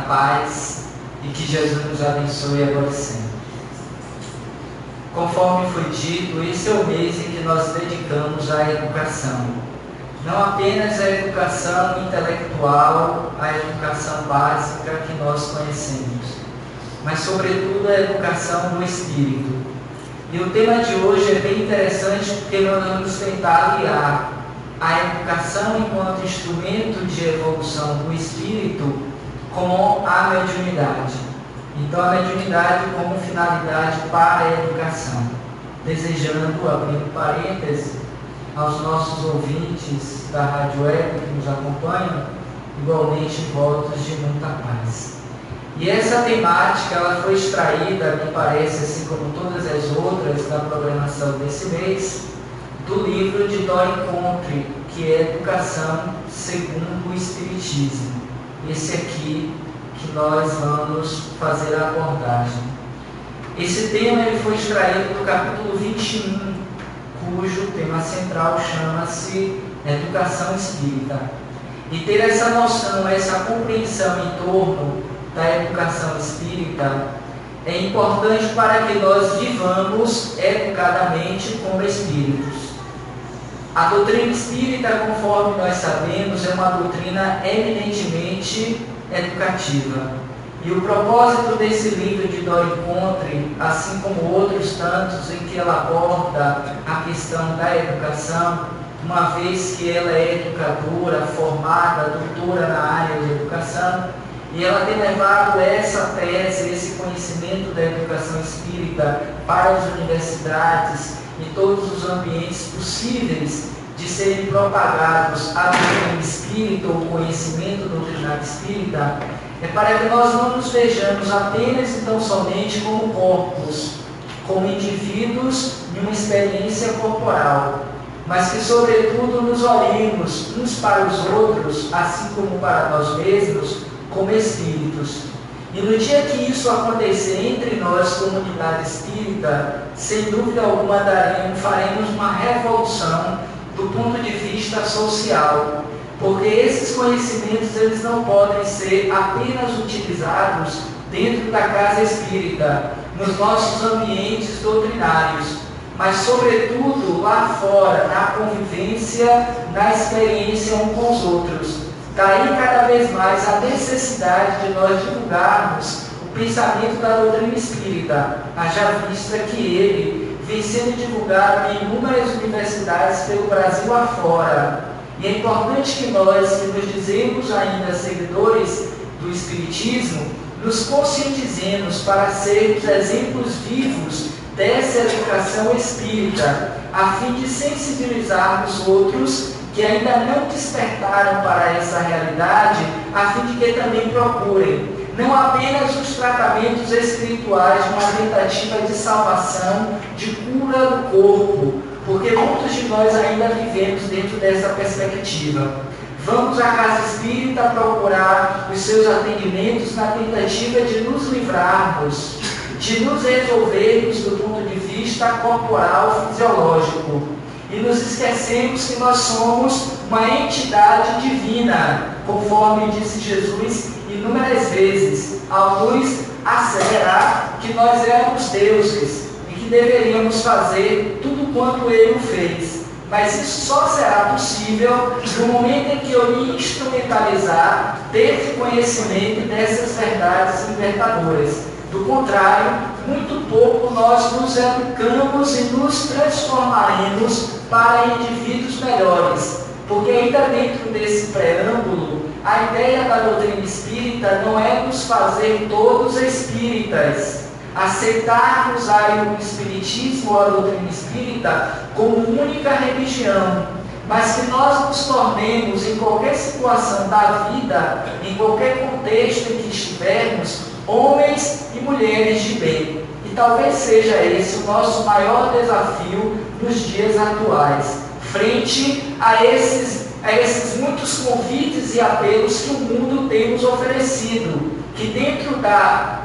paz e que Jesus nos abençoe agora e sempre. Conforme foi dito, esse é o mês em que nós dedicamos à educação. Não apenas a educação intelectual, a educação básica que nós conhecemos, mas sobretudo a educação do espírito. E o tema de hoje é bem interessante porque nós vamos tentar aliar a educação enquanto instrumento de evolução do espírito com a mediunidade. Então, a mediunidade como finalidade para a educação. Desejando, abrindo parênteses, aos nossos ouvintes da Rádio Web que nos acompanham, igualmente votos de muita paz. E essa temática ela foi extraída, me parece, assim como todas as outras da programação desse mês, do livro de Dorian Contrey, que é Educação segundo o Espiritismo. Esse aqui que nós vamos fazer a abordagem. Esse tema ele foi extraído do capítulo 21, cujo tema central chama-se Educação Espírita. E ter essa noção, essa compreensão em torno da educação espírita é importante para que nós vivamos educadamente como espíritos. A doutrina espírita, conforme nós sabemos, é uma doutrina eminentemente educativa. E o propósito desse livro de Dorian Contrey, assim como outros tantos em que ela aborda a questão da educação, uma vez que ela é educadora, formada, doutora na área de educação, e ela tem levado essa tese, esse conhecimento da educação espírita para as universidades e todos os ambientes possíveis de serem propagados a doutrina espírita ou o conhecimento doutrinário espírita, é para que nós não nos vejamos apenas e tão somente como corpos, como indivíduos de uma experiência corporal, mas que, sobretudo, nos olhemos uns para os outros, assim como para nós mesmos, como espíritos. E no dia que isso acontecer entre nós, comunidade espírita, sem dúvida alguma faremos uma revolução do ponto de vista social, porque esses conhecimentos eles não podem ser apenas utilizados dentro da casa espírita, nos nossos ambientes doutrinários, mas sobretudo lá fora, na convivência, na experiência uns com os outros. Daí cada vez mais a necessidade de nós divulgarmos o pensamento da doutrina espírita, haja vista que ele vem sendo divulgado em inúmeras universidades pelo Brasil afora. E é importante que nós, que nos dizemos ainda seguidores do Espiritismo, nos conscientizemos para sermos exemplos vivos dessa educação espírita, a fim de sensibilizarmos outros que ainda não despertaram para essa realidade, a fim de que também procurem não apenas os tratamentos espirituais de uma tentativa de salvação, de cura do corpo, porque muitos de nós ainda vivemos dentro dessa perspectiva. Vamos à casa espírita procurar os seus atendimentos na tentativa de nos livrarmos, de nos resolvermos do ponto de vista corporal, fisiológico. E nos esquecemos que nós somos uma entidade divina, conforme disse Jesus inúmeras vezes. Alguns asseverar que nós éramos deuses e que deveríamos fazer tudo quanto Ele fez. Mas isso só será possível no momento em que eu me instrumentalizar desse conhecimento e dessas verdades libertadoras. Do contrário, muito pouco nós nos educamos e nos transformaremos para indivíduos melhores. Porque ainda dentro desse preâmbulo, a ideia da doutrina espírita não é nos fazer todos espíritas, aceitarmos o espiritismo ou a doutrina espírita como única religião, mas que nós nos tornemos, em qualquer situação da vida, em qualquer contexto em que estivermos, homens e mulheres de bem. E talvez seja esse o nosso maior desafio nos dias atuais, frente a esses muitos convites e apelos que o mundo tem nos oferecido, que dentro da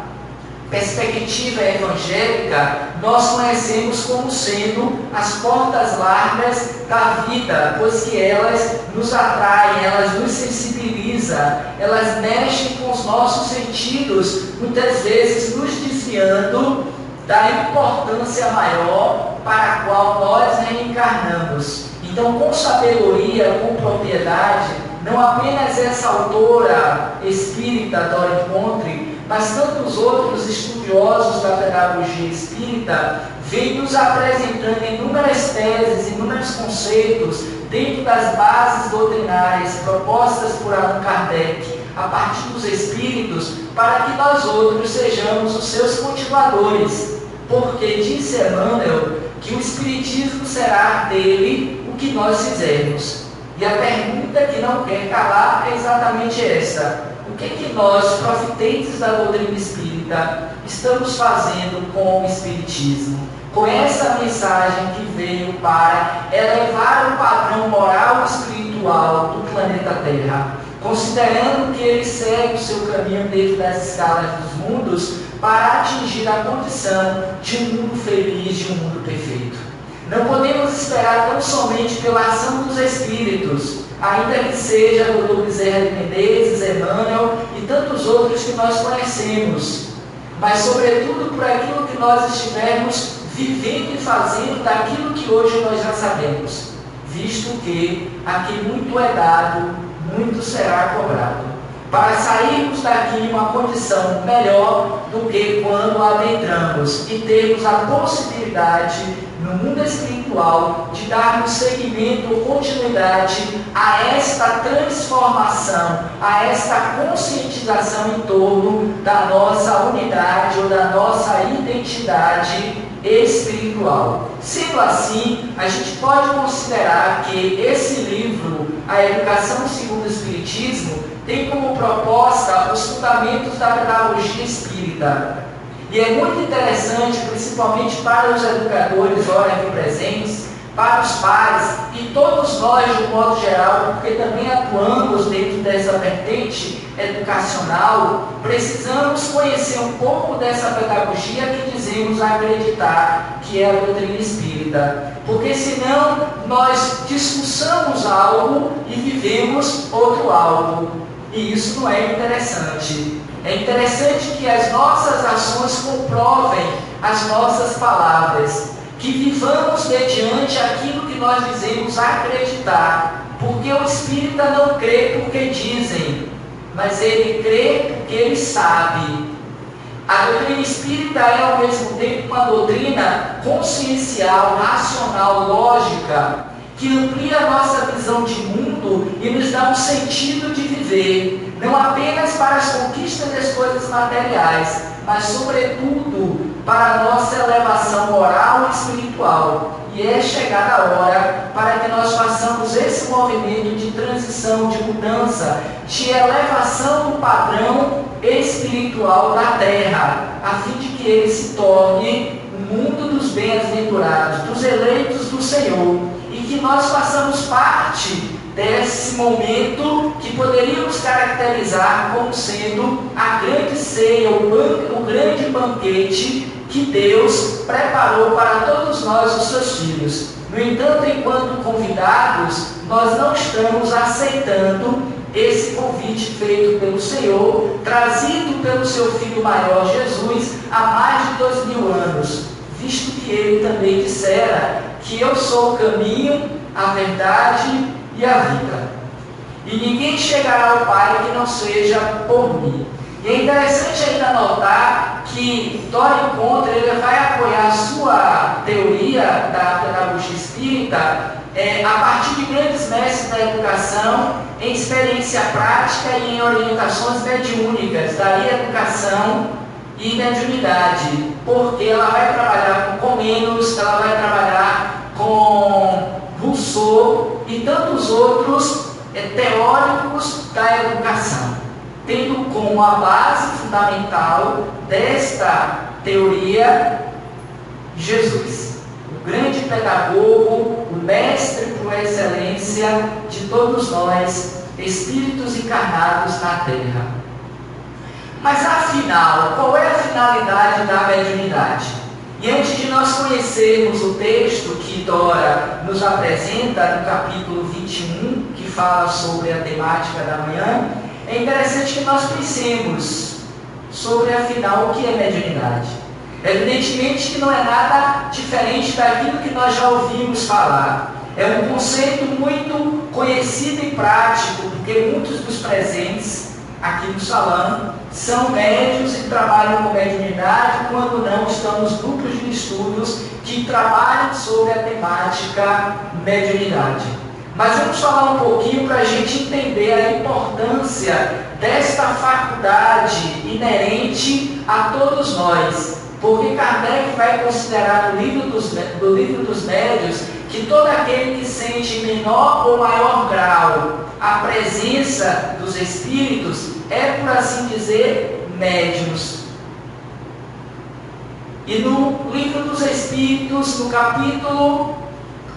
perspectiva evangélica, nós conhecemos como sendo as portas largas da vida, pois que elas nos atraem, elas nos sensibilizam, elas mexem com os nossos sentidos, muitas vezes nos desviando da importância maior para a qual nós reencarnamos. Então, com sabedoria, com propriedade, não apenas essa autora espírita, Dora Encontre, mas tantos outros estudiosos da pedagogia espírita vêm nos apresentando inúmeras teses, inúmeros conceitos dentro das bases doutrinárias propostas por Allan Kardec, a partir dos espíritos, para que nós outros sejamos os seus continuadores. Porque disse Emmanuel que o espiritismo será dele o que nós fizermos. E a pergunta que não quer calar é exatamente essa: o que nós, profitentes da doutrina espírita, estamos fazendo com o espiritismo? Com essa mensagem que veio para elevar o padrão moral e espiritual do planeta Terra, considerando que ele segue o seu caminho dentro das escalas dos mundos para atingir a condição de um mundo feliz, de um mundo perfeito. Não podemos esperar tão somente pela ação dos espíritos, ainda que seja o Dr. Bezerra de Menezes, Emmanuel e tantos outros que nós conhecemos, mas sobretudo por aquilo que nós estivermos vivendo e fazendo daquilo que hoje nós já sabemos, visto que aqui muito é dado, muito será cobrado, para sairmos daqui em uma condição melhor do que quando adentramos e termos a possibilidade, no mundo espiritual, de darmos seguimento ou continuidade a esta transformação, a esta conscientização em torno da nossa unidade ou da nossa identidade espiritual. Sendo assim, a gente pode considerar que esse livro, A Educação Segundo o Espiritismo, tem como proposta os fundamentos da pedagogia espírita. E é muito interessante, principalmente para os educadores, ora aqui presentes, para os pais e todos nós, de um modo geral, porque também atuamos dentro dessa vertente educacional, precisamos conhecer um pouco dessa pedagogia que dizemos acreditar que é a doutrina espírita. Porque senão nós discussamos algo e vivemos outro algo. E isso não é interessante. É interessante que as nossas ações comprovem as nossas palavras, que vivamos mediante aquilo que nós dizemos acreditar, porque o espírita não crê porque dizem, mas ele crê porque ele sabe. A doutrina espírita é ao mesmo tempo uma doutrina consciencial, racional, lógica, que amplia a nossa visão de mundo e nos dá um sentido de viver, não apenas para as conquistas das coisas materiais, mas sobretudo para a nossa elevação moral e espiritual. E é chegada a hora para que nós façamos esse movimento de transição, de mudança, de elevação do padrão espiritual da Terra, a fim de que ele se torne o mundo dos bem-aventurados, dos eleitos do Senhor, e que nós façamos parte desse momento que poderíamos caracterizar como sendo a grande ceia, o grande banquete que Deus preparou para todos nós, os seus filhos. No entanto, enquanto convidados, nós não estamos aceitando esse convite feito pelo Senhor, trazido pelo seu Filho maior, Jesus, há mais de 2000 anos, visto que ele também dissera que eu sou o caminho, a verdade e a vida. E ninguém chegará ao Pai que não seja por mim. E é interessante ainda notar que Dora Encontre, ele vai apoiar a sua teoria da pedagogia espírita a partir de grandes mestres da educação, em experiência prática e em orientações mediúnicas, daí educação e mediunidade, porque ela vai trabalhar com Comênios, ela vai trabalhar com Rousseau e tantos outros teóricos da educação, tendo como a base fundamental desta teoria Jesus, o grande pedagogo, o mestre por excelência de todos nós, espíritos encarnados na Terra. Mas afinal, qual é a finalidade da mediunidade? E antes de nós conhecermos o texto que Dora nos apresenta no capítulo 21, que fala sobre a temática da manhã, é interessante que nós pensemos sobre, afinal, o que é mediunidade. Evidentemente que não é nada diferente daquilo que nós já ouvimos falar. É um conceito muito conhecido e prático, porque muitos dos presentes aqui no salão são médiuns e trabalham com mediunidade, quando não estão nos grupos de estudos que trabalham sobre a temática mediunidade. Mas vamos falar um pouquinho para a gente entender a importância desta faculdade inerente a todos nós. Porque Kardec vai considerar no livro dos médiuns que todo aquele que sente em menor ou maior grau a presença dos espíritos é, por assim dizer, médiuns. E no livro dos Espíritos, no capítulo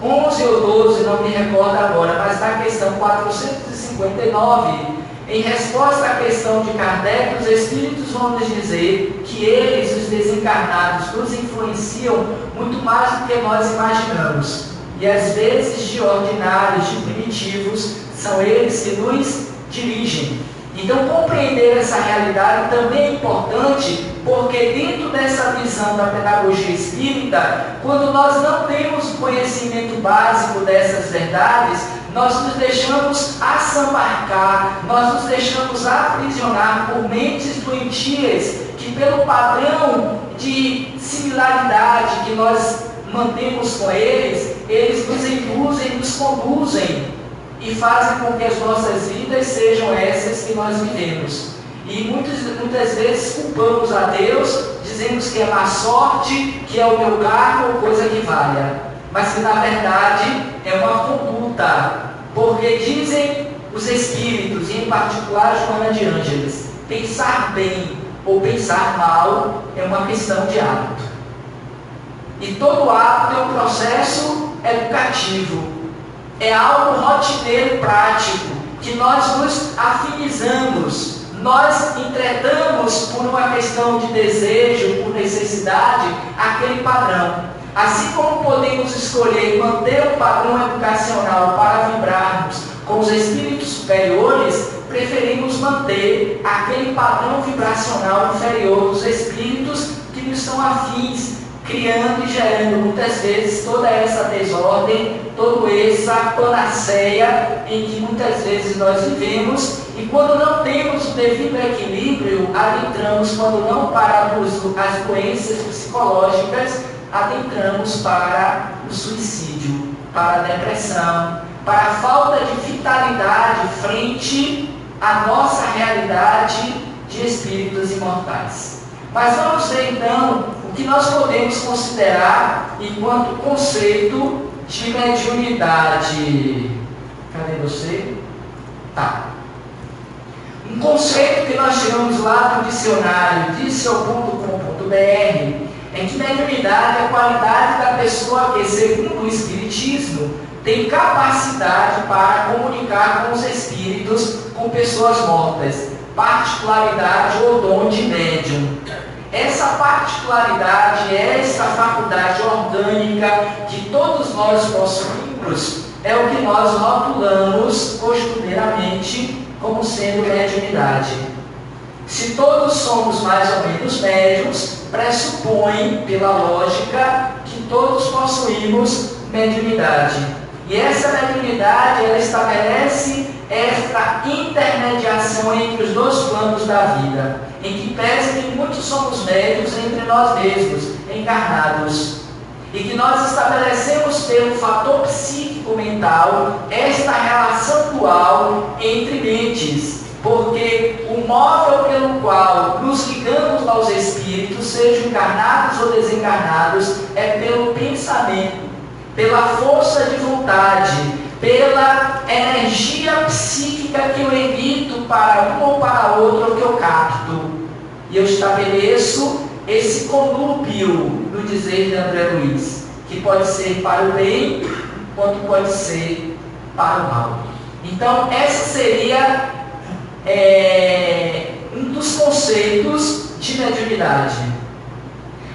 11 ou 12, não me recordo agora, mas na questão 459, em resposta à questão de Kardec, os Espíritos vão nos dizer que eles, os desencarnados, nos influenciam muito mais do que nós imaginamos. E às vezes, de ordinários, de primitivos, são eles que nos dirigem. Então, compreender essa realidade também é importante, porque dentro dessa visão da pedagogia espírita, quando nós não temos conhecimento básico dessas verdades, nós nos deixamos assambarcar, nós nos deixamos aprisionar por mentes doentias, que pelo padrão de similaridade que nós mantemos com eles, eles nos induzem, nos conduzem e fazem com que as nossas vidas sejam essas que nós vivemos. E muitas vezes culpamos a Deus, dizemos que é má sorte, que é o meu cargo ou coisa que valha. Mas que na verdade é uma conduta, porque dizem os Espíritos, e em particular Joana de Ângeles, pensar bem ou pensar mal é uma questão de hábito. E todo hábito é um processo educativo. É algo rotineiro prático, que nós nos afinizamos, nós entretamos por uma questão de desejo, por necessidade, aquele padrão. Assim como podemos escolher manter o padrão educacional para vibrarmos com os espíritos superiores, preferimos manter aquele padrão vibracional inferior dos espíritos que nos são afins, criando e gerando muitas vezes toda essa desordem, toda essa panaceia em que muitas vezes nós vivemos, e quando não temos o devido equilíbrio, adentramos, quando não paramos as doenças psicológicas, adentramos para o suicídio, para a depressão, para a falta de vitalidade frente à nossa realidade de espíritos imortais. Mas vamos ver então o que nós podemos considerar enquanto conceito de mediunidade. Cadê você? Tá. Um conceito que nós tiramos lá do dicionário diccio.com.br é que mediunidade é a qualidade da pessoa que, segundo o Espiritismo, tem capacidade para comunicar com os espíritos, com pessoas mortas, particularidade ou dom de médium. Essa particularidade, essa faculdade orgânica que todos nós possuímos, é o que nós rotulamos costumeiramente como sendo mediunidade. Se todos somos mais ou menos médiuns, pressupõe, pela lógica, que todos possuímos mediunidade. E essa mediunidade, ela estabelece esta intermediação entre os dois planos da vida, em que pese que muitos somos médiuns entre nós mesmos, encarnados, e que nós estabelecemos pelo fator psíquico mental esta relação dual entre mentes, porque o móvel pelo qual nos ligamos aos espíritos, sejam encarnados ou desencarnados, é pelo pensamento, pela força de vontade, pela energia psíquica que eu emito para um ou para outro que eu capto. E eu estabeleço esse conúbio no dizer de André Luiz, que pode ser para o bem, quanto pode ser para o mal. Então, essa seria um dos conceitos de mediunidade.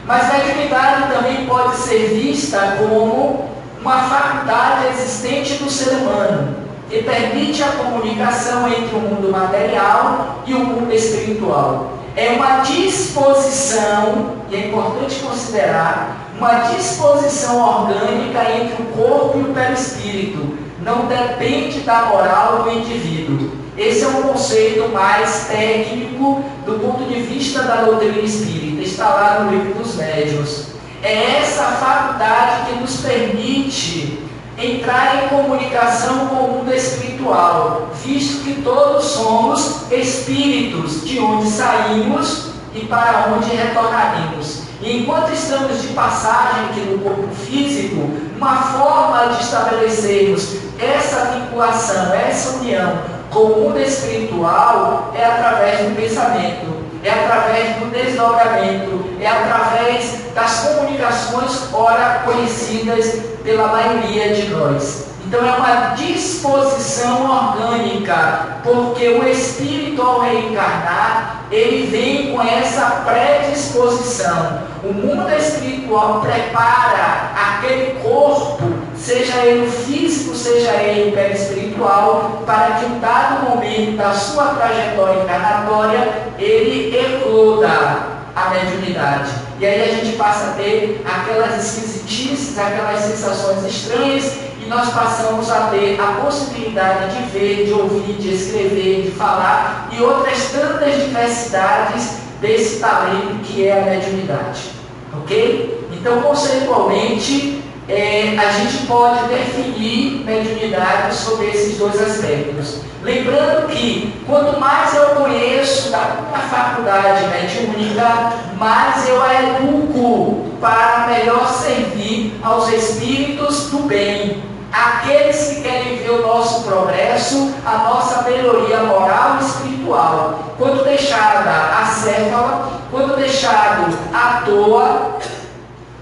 Mas mediunidade também pode ser vista como uma faculdade existente no ser humano, que permite a comunicação entre o mundo material e o mundo espiritual. É uma disposição, e é importante considerar, uma disposição orgânica entre o corpo e o perispírito. Não depende da moral do indivíduo. Esse é um conceito mais técnico do ponto de vista da doutrina espírita. Está lá no Livro dos Médiuns. É essa faculdade que nos permite entrar em comunicação com o mundo espiritual, visto que todos somos espíritos, de onde saímos e para onde retornaremos. E enquanto estamos de passagem aqui no corpo físico, uma forma de estabelecermos essa vinculação, essa união com o mundo espiritual é através do pensamento, é através do desdobramento, é através das comunicações ora conhecidas pela maioria de nós. Então é uma disposição orgânica, porque o espírito ao reencarnar, ele vem com essa predisposição. O mundo espiritual prepara aquele corpo, seja ele físico, seja ele perispiritual, para que em dado momento da sua trajetória encarnatória, ele ecloda a mediunidade. E aí a gente passa a ter aquelas esquisitices, aquelas sensações estranhas, e nós passamos a ter a possibilidade de ver, de ouvir, de escrever, de falar, e outras tantas diversidades desse talento que é a mediunidade. Ok? Então, conceitualmente, a gente pode definir mediunidade sobre esses dois aspectos. Lembrando que, quanto mais eu conheço da minha faculdade mediúnica, mais eu a educo para melhor servir aos espíritos do bem, aqueles que querem ver o nosso progresso, a nossa melhoria moral e espiritual. Quando deixada acéfala, quando deixado à toa,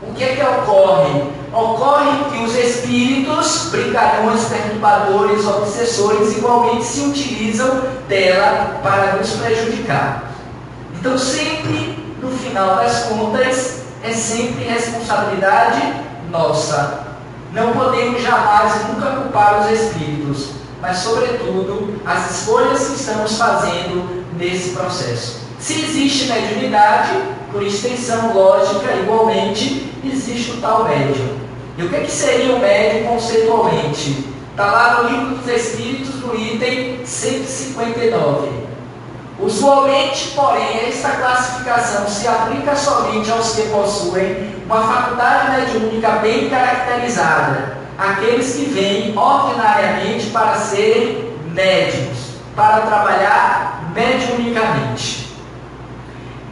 o que é que ocorre? Ocorre que os espíritos, brincalhões, perturbadores, obsessores, igualmente se utilizam dela para nos prejudicar. Então, sempre, no final das contas, é sempre responsabilidade nossa. Não podemos jamais, nunca culpar os espíritos, mas, sobretudo, as escolhas que estamos fazendo nesse processo. Se existe mediunidade, por extensão lógica, igualmente, existe o tal médium. E o que seria o médium conceitualmente? Está lá no Livro dos Espíritos, no item 159. Usualmente, porém, esta classificação se aplica somente aos que possuem uma faculdade mediúnica bem caracterizada, aqueles que vêm ordinariamente para serem médiuns, para trabalhar mediunicamente,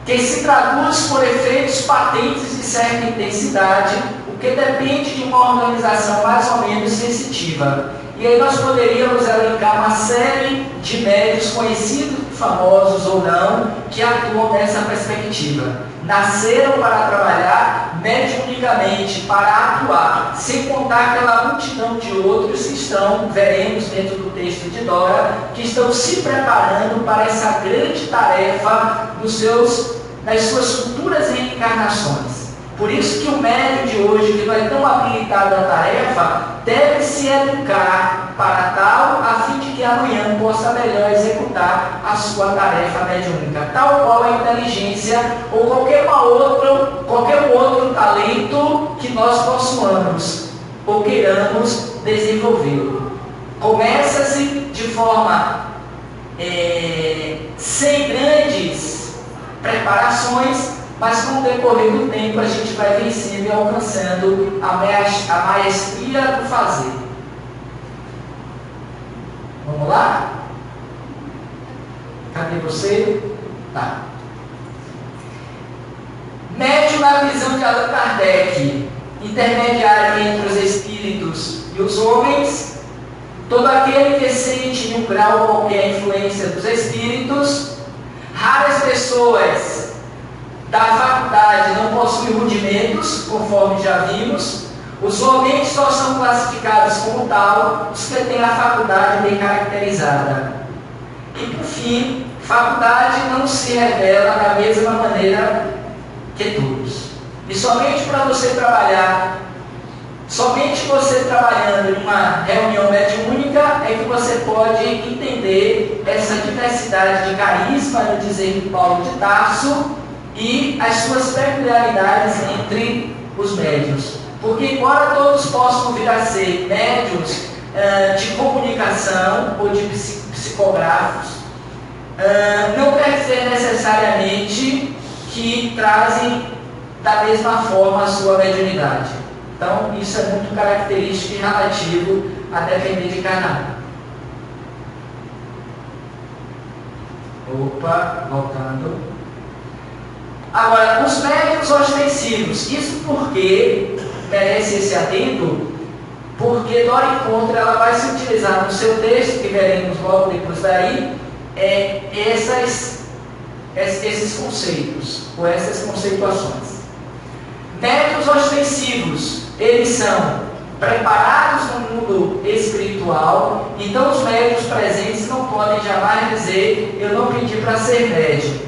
que se traduz por efeitos patentes de certa intensidade, o que depende de uma organização mais ou menos sensitiva. E aí nós poderíamos elencar uma série de médiuns conhecidos, famosos ou não, que atuam nessa perspectiva. Nasceram para trabalhar mediunicamente, para atuar, sem contar aquela multidão de outros que estão, veremos dentro do texto de Dora, que estão se preparando para essa grande tarefa nas suas futuras reencarnações. Por isso que o médium de hoje, que não é tão habilitado à tarefa, deve se educar para tal, a fim de que amanhã possa melhor executar a sua tarefa mediúnica, tal qual a inteligência ou qualquer outro talento que nós possuamos ou queiramos desenvolvê-lo. Começa-se de forma sem grandes preparações, mas com o decorrer do tempo a gente vai vencendo e alcançando a maestria do fazer. Vamos lá? Cadê você? Tá. Médium na visão de Allan Kardec, intermediário entre os espíritos e os homens, todo aquele que sente em um grau qualquer a influência dos espíritos. Raras pessoas da faculdade não possuem rudimentos, conforme já vimos. Usualmente só são classificados como tal os que têm a faculdade bem caracterizada. E por fim, faculdade não se revela da mesma maneira que todos. E somente para você trabalhar Somente você trabalhando em uma reunião mediúnica é que você pode entender essa diversidade de carisma, no dizer de Paulo de Tarso, e as suas peculiaridades entre os médiuns. Porque, embora todos possam vir a ser médiuns de comunicação ou de psicógrafos, não quer dizer necessariamente que trazem da mesma forma a sua mediunidade. Então, isso é muito característico e relativo a depender de cada um. Opa, voltando. Agora, os médiuns ostensivos. Isso porque merece esse atento, porque Dora Encontra ela vai se utilizar no seu texto, que veremos logo depois daí, esses conceitos, ou essas conceituações. Médiuns ostensivos, eles são preparados no mundo espiritual, então os médiuns presentes não podem jamais dizer: eu não pedi para ser médium.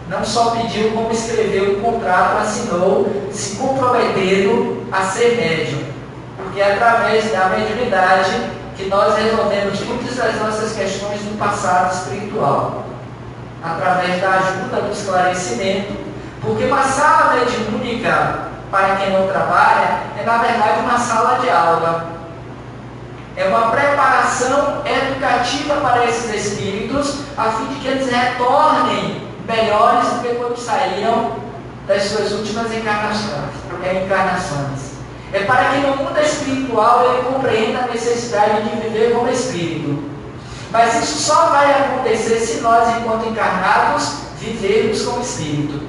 Não só pediu, como escreveu um contrato, assinou, se comprometendo a ser médium. Porque é através da mediunidade que nós resolvemos muitas das nossas questões do passado espiritual. Através da ajuda, do esclarecimento, porque uma sala mediúnica, para quem não trabalha, é na verdade uma sala de aula. É uma preparação educativa para esses espíritos, a fim de que eles retornem melhores do que quando saíram das suas últimas encarnações. É para que no mundo espiritual ele compreenda a necessidade de viver como espírito. Mas isso só vai acontecer se nós, enquanto encarnados, vivermos como espírito.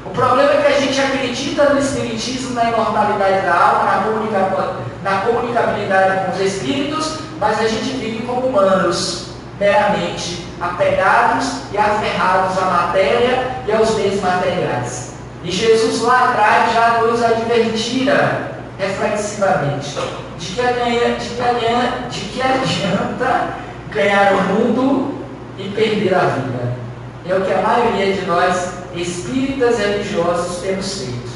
O problema é que a gente acredita no espiritismo, na imortalidade da alma, na comunicabilidade com os espíritos, mas a gente vive como humanos, meramente apegados e aferrados à matéria e aos bens materiais. E Jesus lá atrás já nos advertira reflexivamente de que adianta ganhar o mundo e perder a vida. É o que a maioria de nós, espíritas religiosos, temos feito.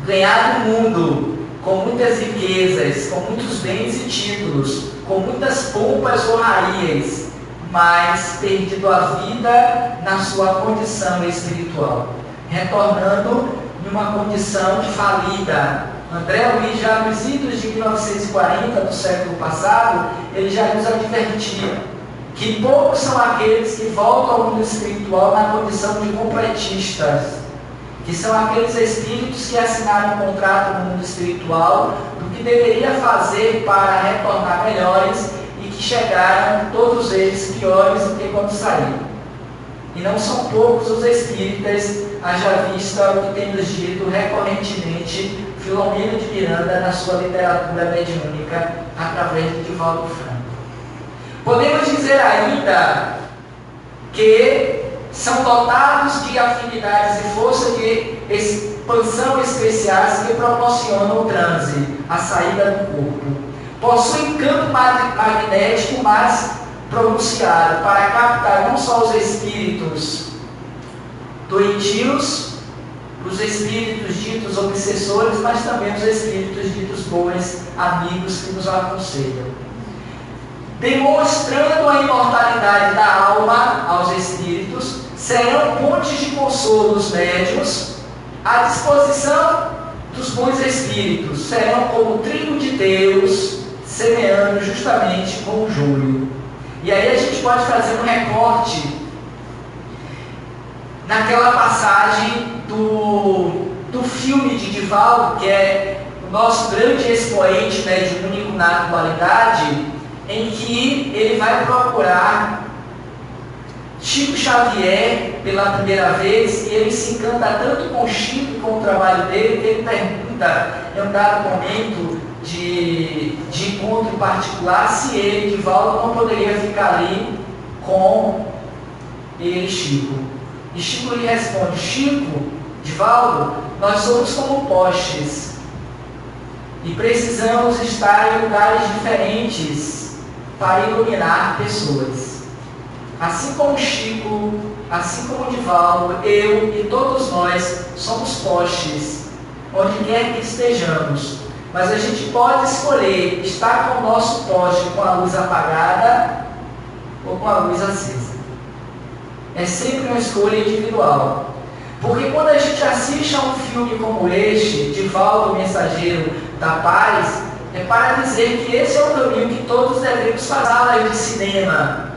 Ganhar o mundo com muitas riquezas, com muitos bens e títulos, com muitas pompas ou honrarias, mas perdido a vida na sua condição espiritual, retornando numa condição falida. André Luiz, já nos idos de 1940 do século passado, ele já nos advertia que poucos são aqueles que voltam ao mundo espiritual na condição de completistas, que são aqueles espíritos que assinaram um contrato no mundo espiritual do que deveria fazer para retornar melhores e que chegaram, todos eles, piores do que quando saíram. E não são poucos os espíritas, haja vista o que tem nos dito recorrentemente Filomeno de Miranda na sua literatura mediúnica, através de Divaldo Franco. Podemos dizer ainda que são dotados de afinidades e força de expansão especiais que proporcionam o transe, a saída do corpo. Possuem campo magnético mais pronunciado para captar não só os espíritos doentios, os espíritos ditos obsessores, mas também os espíritos ditos bons amigos que nos aconselham. Demonstrando a imortalidade da alma aos espíritos, serão pontes de consolo dos médiuns, à disposição dos bons espíritos, serão como trigo de Deus, semeando justamente com o joio. E aí a gente pode fazer um recorte naquela passagem do filme de Divaldo, que é o nosso grande expoente mediúnico na atualidade, em que ele vai procurar Chico Xavier pela primeira vez, e ele se encanta tanto com Chico e com o trabalho dele, que ele pergunta em um dado momento de encontro particular se ele, Divaldo, não poderia ficar ali com ele, Chico. E Chico lhe responde: Chico, Divaldo, nós somos como postes e precisamos estar em lugares diferentes para iluminar pessoas. Assim como Chico, assim como Divaldo, eu e todos nós somos postes, onde quer que estejamos. mas a gente pode escolher estar com o nosso poste com a luz apagada ou com a luz acesa. É sempre uma escolha individual. Porque quando a gente assiste a um filme como este, Divaldo, o Mensageiro da Paz, é para dizer que esse é o caminho que todos devemos fazer de cinema.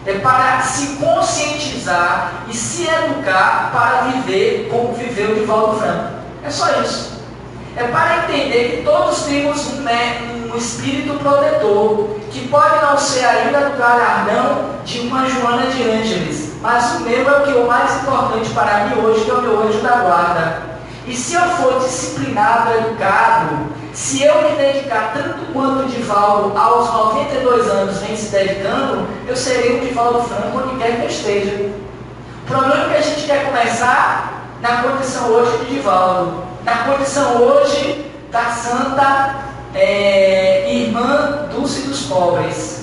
É para se conscientizar e se educar para viver como viveu Divaldo Franco. É só isso. É para entender que todos temos um espírito protetor, que pode não ser ainda do galardão de uma Joana de Ângeles, mas o meu é o que é o mais importante para mim hoje, que é o meu anjo da guarda. E se eu for disciplinado, educado, se eu me dedicar tanto quanto o Divaldo aos 92 anos vem se dedicando, eu serei o Divaldo Franco onde quer que eu esteja. O problema é que a gente quer começar na condição hoje de Divaldo, na condição hoje da santa irmã Dulce dos pobres.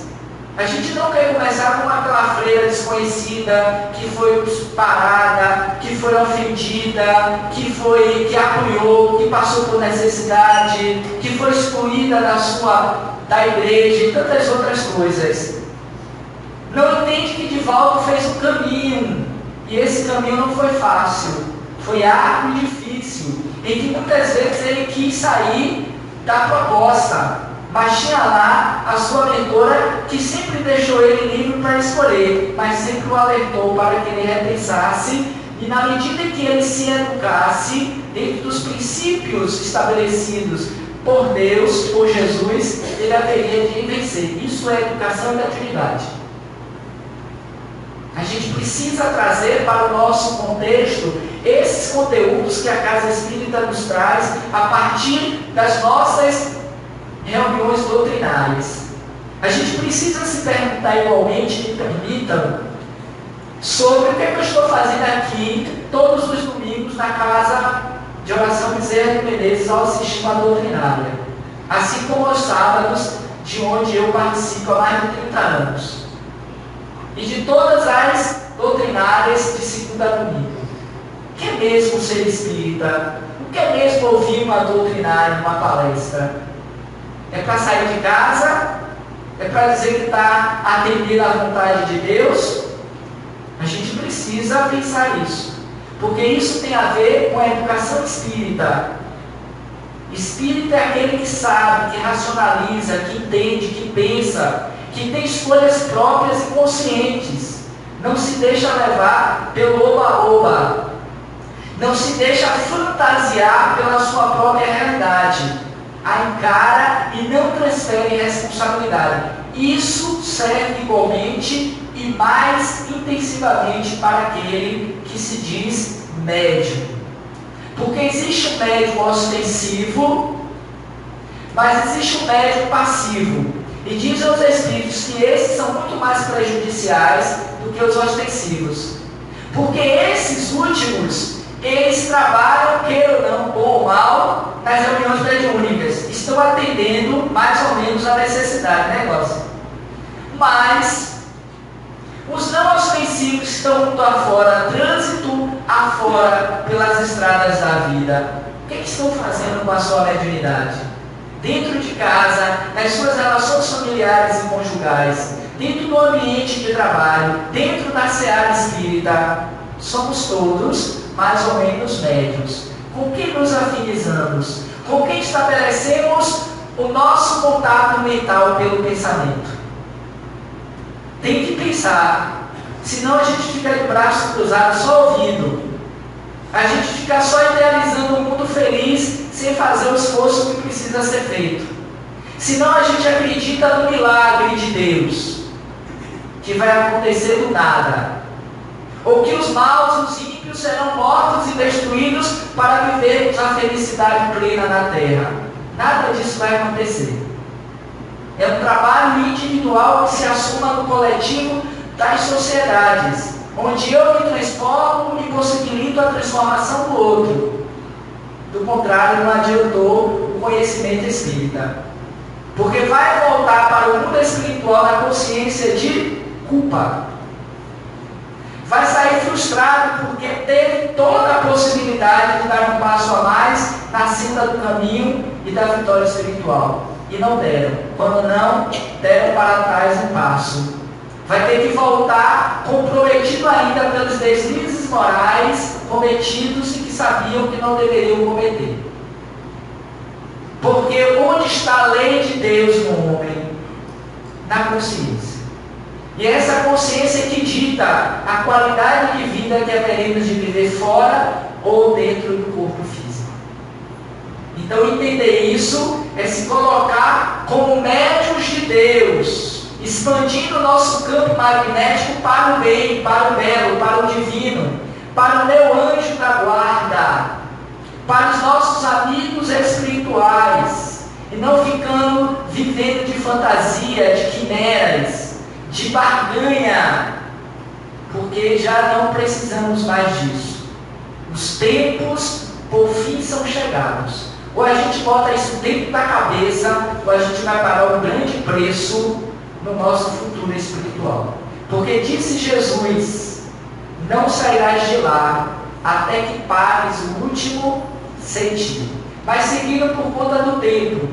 A gente não quer começar com aquela freira desconhecida, que foi parada, que foi ofendida, que apoiou, que passou por necessidade, que foi excluída da igreja e tantas outras coisas. Não entende que Divaldo fez um caminho, e esse caminho não foi fácil, foi árduo e difícil, em que muitas vezes ele quis sair da proposta, mas tinha lá a sua mentora que sempre deixou ele livre para escolher, mas sempre o alertou para que ele repensasse e na medida em que ele se educasse dentro dos princípios estabelecidos por Deus, por Jesus, ele haveria de vencer. Isso é educação e maturidade. A gente precisa trazer para o nosso contexto esses conteúdos que a Casa Espírita nos traz a partir das nossas reuniões doutrinárias. A gente precisa se perguntar igualmente, me permitam, sobre o que eu estou fazendo aqui todos os domingos na Casa de Oração Bezerra de Menezes ao assistir uma doutrinária, assim como aos sábados, de onde eu participo há mais de 30 anos, e de todas as doutrinárias de segunda a domingo. O que é mesmo ser espírita? O que é mesmo ouvir uma doutrinária, uma palestra? É para sair de casa? É para dizer que está atendendo à vontade de Deus? A gente precisa pensar isso, porque isso tem a ver com a educação espírita. Espírita é aquele que sabe, que racionaliza, que entende, que pensa, que tem escolhas próprias e conscientes. Não se deixa levar pelo oba-oba. Não se deixa fantasiar pela sua própria realidade. A encara e não transfere responsabilidade. Isso serve igualmente e mais intensivamente para aquele que se diz médium. Porque existe um médium ostensivo, mas existe um médium passivo. E dizem os Espíritos que esses são muito mais prejudiciais do que os ostensivos. Porque esses últimos, eles trabalham, queira ou não, bom ou mal, nas reuniões mediúnicas. Estão atendendo mais ou menos a necessidade do negócio. Mas os não ostensivos estão mundo afora, trânsito afora pelas estradas da vida. O que estão fazendo com a sua mediunidade? Dentro de casa, nas suas relações familiares e conjugais, dentro do ambiente de trabalho, dentro da seara espírita, somos todos mais ou menos médios. Com quem nos afinizamos? Com quem estabelecemos o nosso contato mental pelo pensamento? Tem que pensar, senão a gente fica de braços cruzados só ouvindo. A gente fica só idealizando um mundo feliz sem fazer o esforço que precisa ser feito. Senão a gente acredita no milagre de Deus, que vai acontecer do nada. Ou que os maus, os ímpios serão mortos e destruídos para vivermos a felicidade plena na terra. Nada disso vai acontecer. É um trabalho individual que se assuma no coletivo das sociedades, onde eu me transformo e possibilito a transformação do outro. Do contrário, não adiantou o conhecimento espírita. Porque vai voltar para o mundo espiritual na consciência de culpa. Vai sair sair frustrado porque teve toda a possibilidade de dar um passo a mais na senda do caminho e da vitória espiritual. E não deram. Quando não, deram para trás um passo. Vai ter que voltar comprometido ainda pelos deslizes morais cometidos e que sabiam que não deveriam cometer. Porque onde está a lei de Deus no homem? Na consciência. E é essa consciência que dita a qualidade de vida que haveremos de viver fora ou dentro do corpo físico. Então entender isso é se colocar como médiuns de Deus, expandindo o nosso campo magnético para o bem, para o belo, para o divino, para o meu anjo da guarda, para os nossos amigos espirituais, e não ficando vivendo de fantasia, de quimeras, de barganha, porque já não precisamos mais disso. Os tempos, por fim, são chegados. Ou a gente bota isso dentro da cabeça, ou a gente vai pagar um grande preço no nosso futuro espiritual. Porque disse Jesus: não sairás de lá até que pagues o último centavo. Mas seguindo por conta do tempo,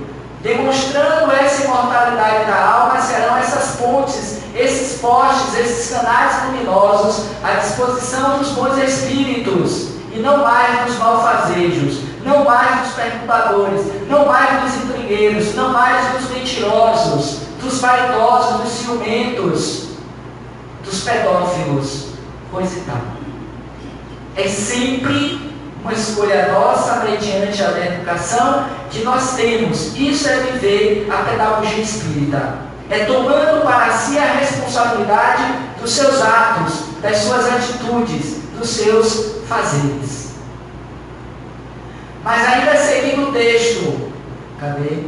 demonstrando essa imortalidade da alma, serão essas pontes, esses postes, esses canais luminosos à disposição dos bons espíritos, e não mais dos malfazejos, não mais dos perturbadores, não mais dos intrigueiros, não mais dos mentirosos, dos vaidosos, dos ciumentos, dos pedófilos, coisa e tal. É sempre uma escolha nossa, mediante a educação que nós temos. Isso é viver a pedagogia espírita. É tomando para si a responsabilidade dos seus atos, das suas atitudes, dos seus fazeres. Mas ainda seguindo o texto, cadê?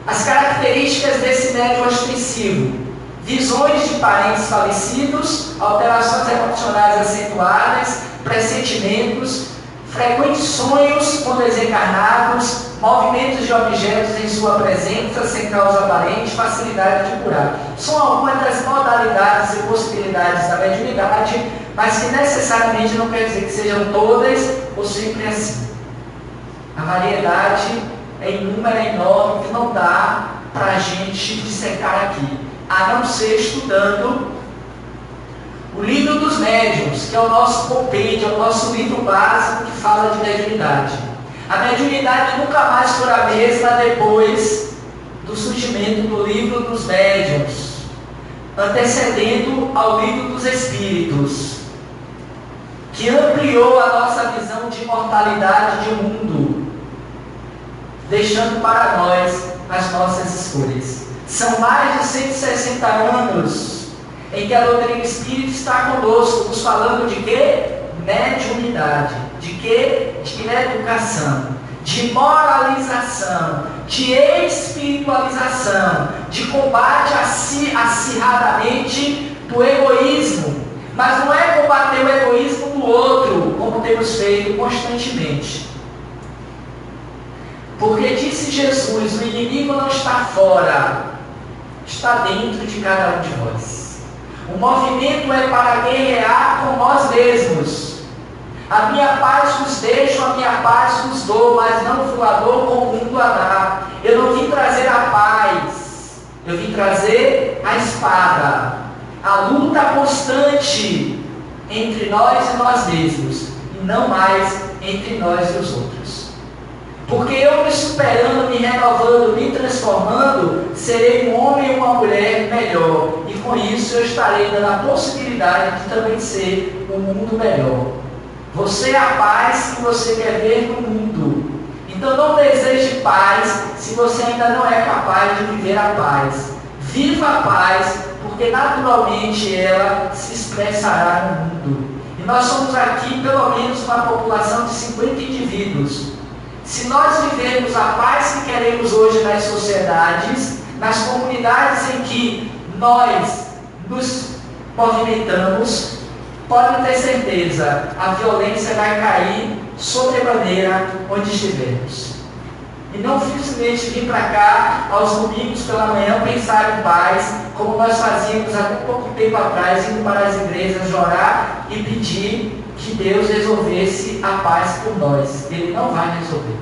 As características desse médium ostensivo: visões de parentes falecidos, alterações emocionais acentuadas, pressentimentos, frequentes sonhos com desencarnados, movimentos de objetos em sua presença sem causa aparente, facilidade de curar. São algumas das modalidades e possibilidades da mediunidade, mas que necessariamente não quer dizer que sejam todas ou sempre assim. A variedade é inúmera, é enorme, que não dá para a gente dissecar aqui, a não ser estudando o livro dos médiuns, que é o nosso compêndio, é o nosso livro básico que fala de mediunidade. A mediunidade nunca mais foi a mesma depois do surgimento do livro dos médiuns, antecedendo ao livro dos espíritos, que ampliou a nossa visão de imortalidade de mundo, deixando para nós as nossas escolhas. São mais de 160 anos em que a doutrina espírita está conosco, nos falando de quê? Mediunidade. De quê? De educação, de moralização, de espiritualização, de combate acirradamente do egoísmo. Mas não é combater o egoísmo do outro, como temos feito constantemente. Porque disse Jesus: o inimigo não está fora, está dentro de cada um de nós. O movimento é para guerrear com nós mesmos. A minha paz vos deixo, a minha paz vos dou, mas não vos a dou como o mundo a dá. Eu não vim trazer a paz, eu vim trazer a espada. A luta constante entre nós e nós mesmos, e não mais entre nós e os outros. Porque eu me superando, me renovando, me transformando, serei um homem e uma mulher melhor. E com isso eu estarei dando a possibilidade de também ser um mundo melhor. Você é a paz que você quer ver no mundo. Então não deseje paz se você ainda não é capaz de viver a paz. Viva a paz, porque naturalmente ela se expressará no mundo. E nós somos aqui pelo menos uma população de 50 indivíduos. Se nós vivermos a paz que queremos hoje nas sociedades, nas comunidades em que nós nos movimentamos, podem ter certeza, a violência vai cair sobremaneira onde estivermos. E não simplesmente vir para cá aos domingos pela manhã pensar em paz, como nós fazíamos há pouco tempo atrás, indo para as igrejas orar e pedir que Deus resolvesse a paz por nós. Ele não vai resolver.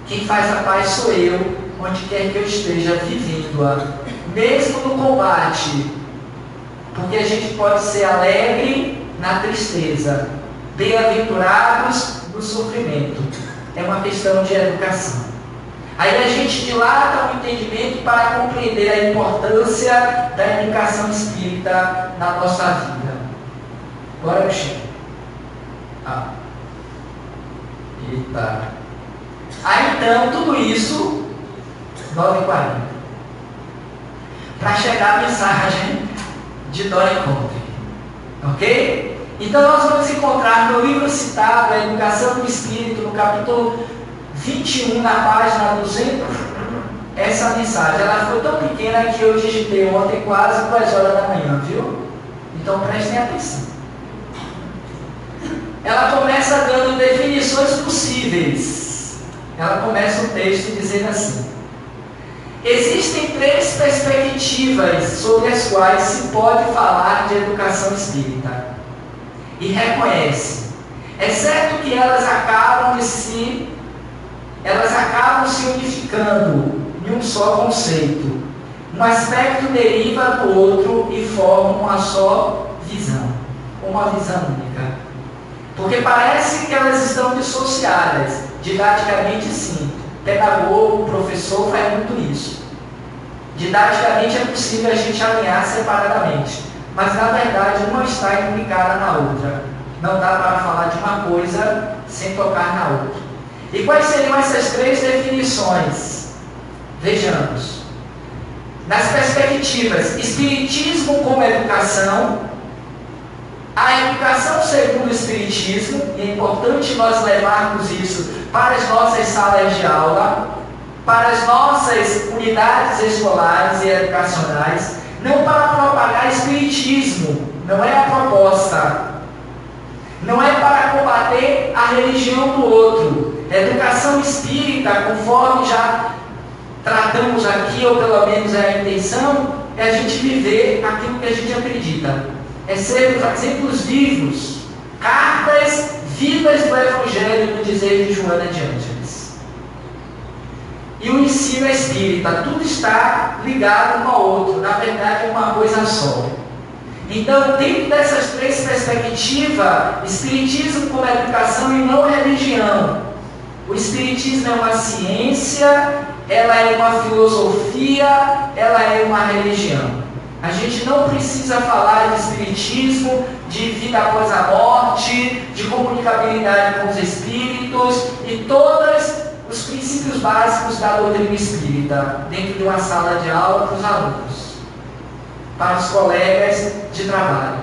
Quem faz a paz sou eu, onde quer que eu esteja vivendo-a, mesmo no combate, porque a gente pode ser alegre na tristeza, bem-aventurados no sofrimento. É uma questão de educação. Aí a gente dilata o entendimento para compreender a importância da educação espírita na nossa vida. Bora, Michel. Eita. Aí então, tudo isso, 9h40. Para chegar a mensagem de Dona Encontre. Ok? Então nós vamos encontrar no livro citado, A Educação do Espírito, no capítulo 21, na página 200, essa mensagem. Ela foi tão pequena que eu digitei ontem quase 2h, viu? Então prestem atenção. Ela começa dando definições possíveis. Ela começa o texto dizendo assim: existem 3 perspectivas sobre as quais se pode falar de educação espírita. E reconhece, é certo que elas acabam se unificando em um só conceito. Um aspecto deriva do outro e forma uma só visão, uma visão única. Porque parece que elas estão dissociadas. Didaticamente, sim. Pedagogo, professor faz muito isso. Didaticamente é possível a gente alinhar separadamente, mas na verdade uma está implicada na outra. Não dá para falar de uma coisa sem tocar na outra. E quais seriam essas 3 definições? Vejamos. Nas perspectivas, Espiritismo como educação, a educação segundo o Espiritismo, e é importante nós levarmos isso para as nossas salas de aula, para as nossas unidades escolares e educacionais, não para propagar Espiritismo, não é a proposta. Não é para combater a religião do outro. A educação espírita, conforme já tratamos aqui, ou pelo menos é a intenção, é a gente viver aquilo que a gente acredita. É ser exemplos vivos, cartas vivas do Evangelho, no dizer de Joana de Ângeles. E o ensino espírita, tudo está ligado um ao outro, na verdade é uma coisa só. Então, dentro dessas 3 perspectivas, Espiritismo como educação e não religião. O Espiritismo é uma ciência, ela é uma filosofia, ela é uma religião. A gente não precisa falar de Espiritismo, de vida após a morte, de comunicabilidade com os espíritos e todos os princípios básicos da doutrina espírita dentro de uma sala de aula para os alunos, para os colegas de trabalho.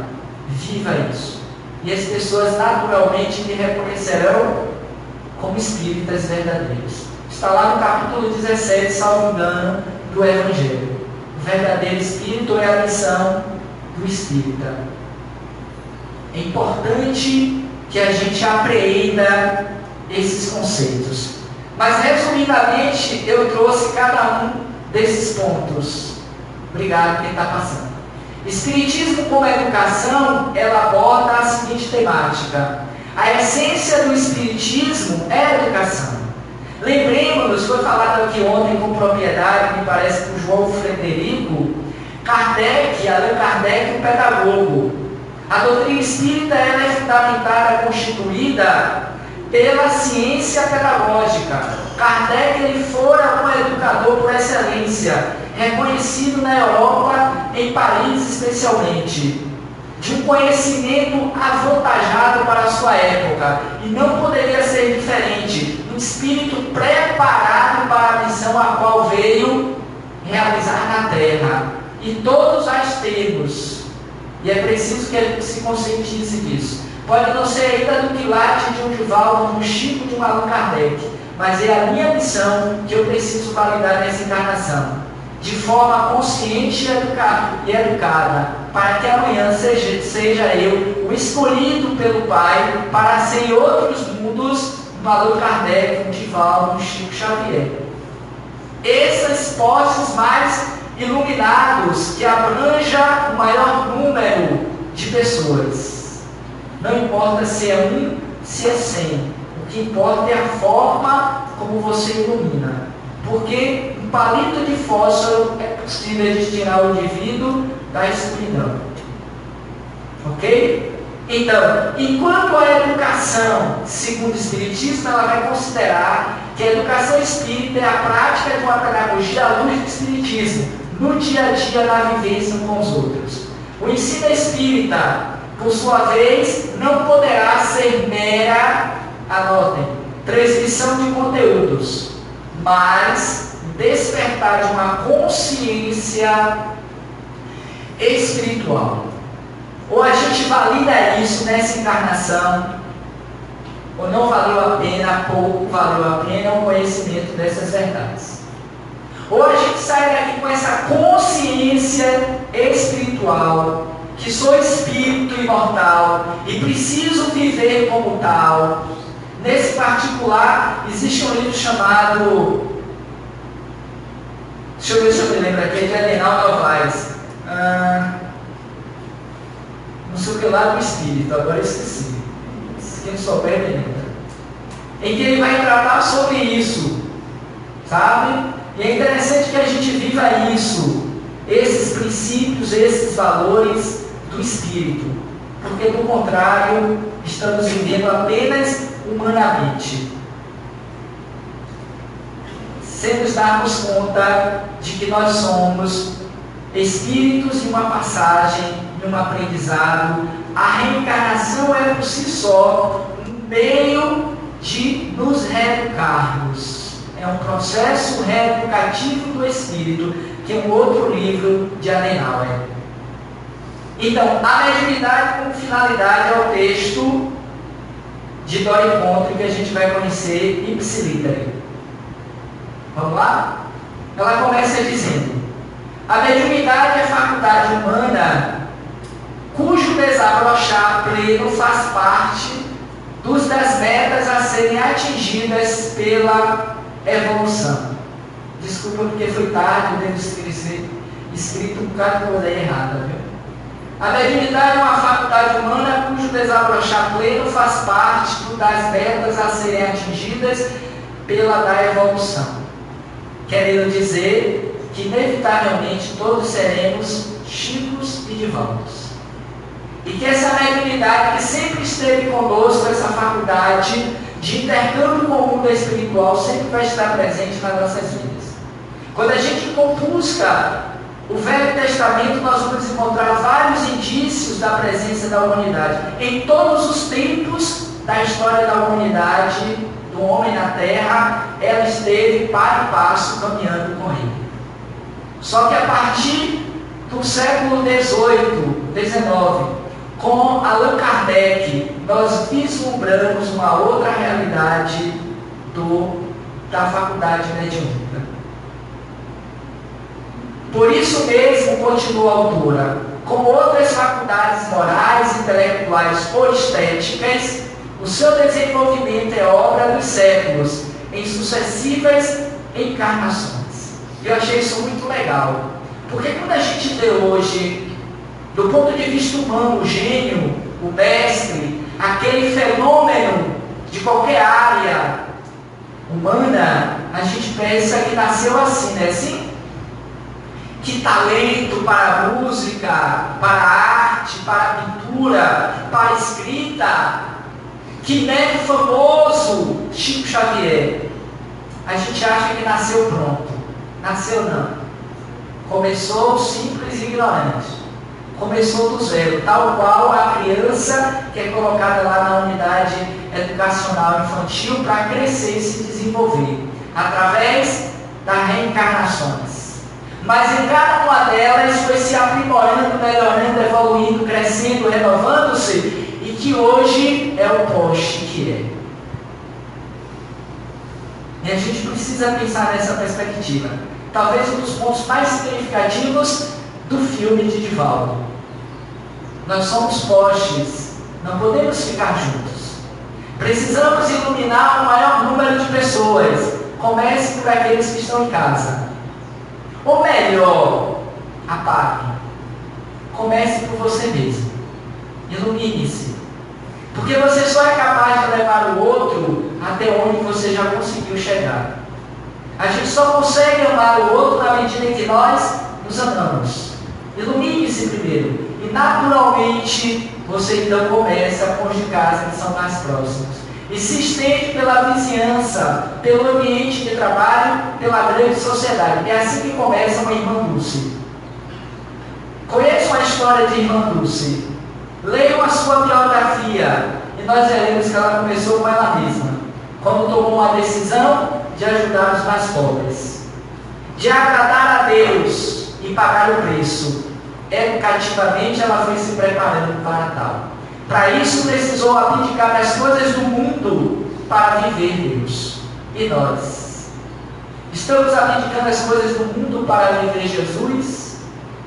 Viva isso. E as pessoas naturalmente me reconhecerão como espíritas verdadeiros. Está lá no capítulo 17, salvo engano, do Evangelho. O verdadeiro espírito é a missão do espírita. É importante que a gente apreenda esses conceitos. Mas, resumidamente, eu trouxe cada um desses pontos. Obrigado quem está passando. Espiritismo como educação, ela aborda a seguinte temática: a essência do Espiritismo é a educação. Lembremos-nos, foi falado aqui ontem com propriedade, me parece, por João Frederico, Allan Kardec, um pedagogo. A doutrina espírita ela é fundamentada, constituída pela ciência pedagógica. Kardec ele fora um educador por excelência, reconhecido na Europa, em Paris especialmente, de um conhecimento avantajado para a sua época, e não poderia ser diferente, um espírito preparado para a missão a qual veio realizar na Terra, e todos as temos, e é preciso que ele se conscientize disso. Pode não ser ainda do quilate de um Divaldo, de um Chico, de um Allan Kardec, mas é a minha missão que eu preciso validar nessa encarnação, de forma consciente e educada, para que amanhã seja eu o escolhido pelo Pai para ser em outros mundos um Allan Kardec, um Divaldo, um Chico Xavier. Esses postos mais iluminados que abranja o maior número de pessoas. Não importa se é 1, se é 100. O que importa é a forma como você ilumina. Porque um palito de fósforo é possível de tirar o indivíduo da escuridão. Ok? Então, enquanto a educação, segundo o Espiritismo, ela vai considerar que a educação espírita é a prática de uma pedagogia à luz do Espiritismo, no dia a dia, na vivência com os outros. O ensino espírita, por sua vez, não poderá ser mera, anotem, transmissão de conteúdos, mas despertar de uma consciência espiritual. Ou a gente valida isso nessa encarnação, ou não valeu a pena, pouco valeu a pena o conhecimento dessas verdades. Ou a gente sai daqui com essa consciência espiritual, que sou espírito imortal e preciso viver como tal. Nesse particular, existe um livro chamado, deixa eu ver se eu me lembro aqui, é de Adenal Novaes. Não sei o que lá do espírito, agora eu esqueci. Se quem souber, me lembra. Em que ele vai tratar sobre isso, sabe? E é interessante que a gente viva isso, esses princípios, esses valores do espírito, porque do contrário, estamos vivendo apenas humanamente, sem nos darmos conta de que nós somos espíritos em uma passagem, em um aprendizado. A reencarnação é por si só um meio de nos reeducarmos. É um processo reeducativo do espírito, que é um outro livro de Adenauer. Então, a mediunidade como finalidade é o texto de Dori Contra, que a gente vai conhecer ipsi literi. Vamos lá? Ela começa dizendo: a mediunidade é a faculdade humana cujo desabrochar pleno faz parte das metas a serem atingidas pela evolução. Desculpa porque foi tarde, eu devo ter escrito um bocado de coisa errada, viu? A mediunidade é uma faculdade humana cujo desabrochar pleno faz parte das metas a serem atingidas pela da evolução. Querendo dizer que inevitavelmente todos seremos Chicos e Divaldos. E que essa mediunidade que sempre esteve conosco, essa faculdade de intercâmbio com o mundo espiritual, sempre vai estar presente nas nossas vidas. Quando a gente compusca o Velho Testamento, nós vamos encontrar vários indícios da presença da humanidade. Em todos os tempos da história da humanidade, do homem na Terra, ela esteve para e passo caminhando com ele. Só que a partir do século XVIII, XIX, com Allan Kardec, nós vislumbramos uma outra realidade da faculdade mediúnica. Por isso mesmo, continua a autora, como outras faculdades morais, intelectuais ou estéticas, o seu desenvolvimento é obra dos séculos, em sucessivas encarnações. Eu achei isso muito legal, porque quando a gente vê hoje, do ponto de vista humano, o gênio, o mestre, aquele fenômeno de qualquer área humana, a gente pensa que nasceu assim, né? Assim? Que talento para a música, para a arte, para a pintura, para a escrita, que neto famoso, Chico Xavier. A gente acha que nasceu pronto. Nasceu não. Começou simples e ignorante. Começou do zero, tal qual a criança que é colocada lá na unidade educacional infantil para crescer e se desenvolver, através das reencarnações. Mas em cada uma delas foi se aprimorando, melhorando, evoluindo, crescendo, renovando-se, e que hoje é o poste que é. E a gente precisa pensar nessa perspectiva. Talvez um dos pontos mais significativos do filme de Divaldo. Nós somos postes, não podemos ficar juntos. Precisamos iluminar o maior número de pessoas. Comece por aqueles que estão em casa. Ou melhor, apague. Comece por você mesmo. Ilumine-se. Porque você só é capaz de levar o outro até onde você já conseguiu chegar. A gente só consegue amar o outro na medida em que nós nos amamos. Ilumine-se primeiro. E naturalmente você então começa com os de casa que são mais próximos. E se estende pela vizinhança, pelo ambiente de trabalho, pela grande sociedade. É assim que começa uma irmã Dulce. Conheçam a história de irmã Dulce. Leiam a sua biografia. E nós veremos que ela começou com ela mesma. Quando tomou uma decisão de ajudar os mais pobres. De agradar a Deus e pagar o preço. Educativamente ela foi se preparando para tal. Para isso precisou abdicar das coisas do mundo para viver Deus. E nós? Estamos abdicando das coisas do mundo para viver Jesus?